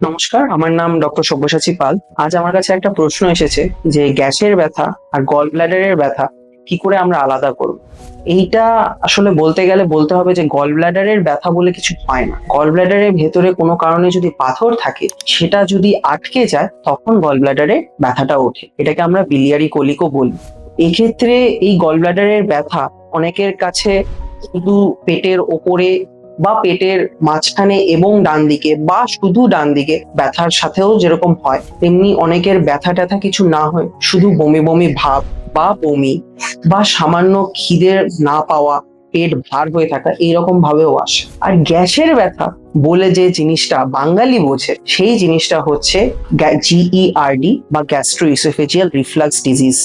নমস্কার, আমার নাম ডক্টর সব্যসাচী পাল। আজ আমার কাছে একটা প্রশ্ন এসেছে যে গ্যাসের ব্যথা আর গল ব্ল্যাডারের ব্যথা কি করে আমরা আলাদা করব। এইটা আসলে বলতে গেলে বলতে হবে যে গল ব্ল্যাডারের ব্যথা বলে কিছু হয় না। গল ব্ল্যাডারের ভেতরে কোনো কারণে যদি পাথর থাকে, সেটা যদি আটকে যায় তখন গল ব্ল্যাডারে ব্যথাটা ওঠে। এটাকে আমরা বিলিয়ারি কোলিকও বলি। এক্ষেত্রে এই গল ব্ল্যাডারের ব্যথা অনেকের কাছে শুধু পেটের ওপরে বা পেটের মাঝখানে এবং ডান দিকে বা শুধু ডান দিকে ব্যথার সাথেও যেরকম হয়, তেমনি অনেকের ব্যথা ট্যাথা কিছু না হয়, শুধু বমি বমি ভাব বা বমি বা সামান্য খিদে না পাওয়া, পেট ভার হয়ে থাকা, এইরকম ভাবেও আসে। আর গ্যাসের ব্যথা বলে যে জিনিসটা বাঙালি বোঝে, সেই জিনিসটা হচ্ছে GERD বা গ্যাস্ট্রোইসোফেজিয়াল রিফ্লাক্স ডিজিজ।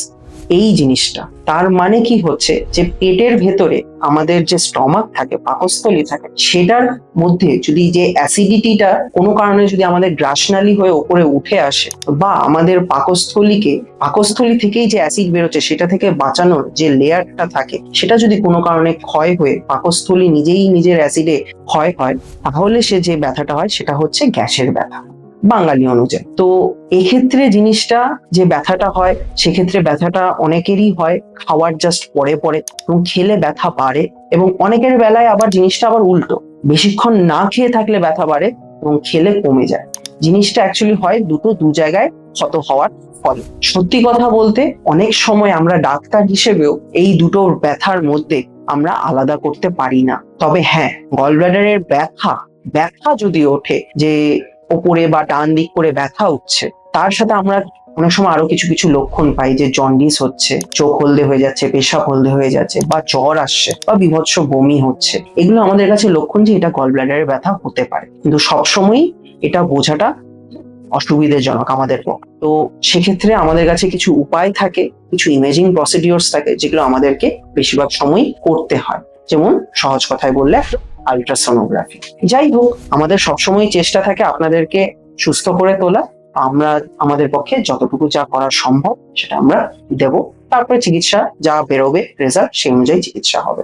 এই জিনিসটা তার মানে কি হচ্ছে যে পেটের ভেতরে আমাদের যে স্টমাক থাকে, পাকস্থলী থাকে, সেটার মধ্যে যদি যে অ্যাসিডিটিটা কোনো কারণে যদি আমাদের গ্রাসনালী হয়ে ওপরে উঠে আসে, বা আমাদের পাকস্থলী থেকেই যে অ্যাসিড বেরোচ্ছে সেটা থেকে বাঁচানোর যে লেয়ারটা থাকে, সেটা যদি কোনো কারণে ক্ষয় হয়ে পাকস্থলী নিজেই নিজের অ্যাসিডে ক্ষয় হয়, তাহলে সে যে ব্যথাটা হয় সেটা হচ্ছে গ্যাসের ব্যথা বাঙালি অনুযায়ী। তো এক্ষেত্রে জিনিসটা যে ব্যথাটা হয়, সেক্ষেত্রে ব্যথাটা অনেকেরই হয় খাওয়ার জাস্ট পরে পরে, এবং খেলে ব্যথা বাড়ে। এবং অনেকের বেলায় আবার জিনিসটা আবার উল্টো, বেশিক্ষণ না খেয়ে থাকলে ব্যথা বাড়ে এবং খেলে কমে যায়। জিনিসটা অ্যাকচুয়ালি হয় দু জায়গায় ক্ষত হওয়ার ফলে। সত্যি কথা বলতে অনেক সময় আমরা ডাক্তার হিসেবেও এই দুটো ব্যথার মধ্যে আমরা আলাদা করতে পারি না। তবে হ্যাঁ, গল ব্লাডারের ব্যথা ব্যথা যদি ওঠে, যে ওপরে বা ডান দিক করে ব্যথা উঠছে, তার সাথে আমরা অনেক সময় আরো কিছু কিছু লক্ষণ পাই, যে জন্ডিস হচ্ছে, চোখ হলদে হয়ে যাচ্ছে, পেশাব হলদে হয়ে যাচ্ছে, বা জ্বর আসছে, বা বিভৎস বমি হচ্ছে। এগুলো আমাদের কাছে লক্ষণ যে এটা গল ব্লাডারের ব্যথা হতে পারে, কিন্তু সবসময় এটা বোঝাটা অসুবিধাজনক আমাদের পক্ষে। তো সেক্ষেত্রে আমাদের কাছে কিছু উপায় থাকে, কিছু ইমেজিং প্রসিডিওরস থাকে, যেগুলো আমাদেরকে বেশিরভাগ সময় করতে হয়। যেমন সহজ কথায় বললে আলট্রাসোনোগ্রাফি। যাই হোক, আমাদের সবসময় চেষ্টা থাকে আপনাদেরকে সুস্থ করে তোলা। আমরা আমাদের পক্ষে যতটুকু যা করা সম্ভব সেটা আমরা দেব। তারপরে চিকিৎসা যা বেরোবে রেজাল্ট, সেই অনুযায়ী চিকিৎসা হবে।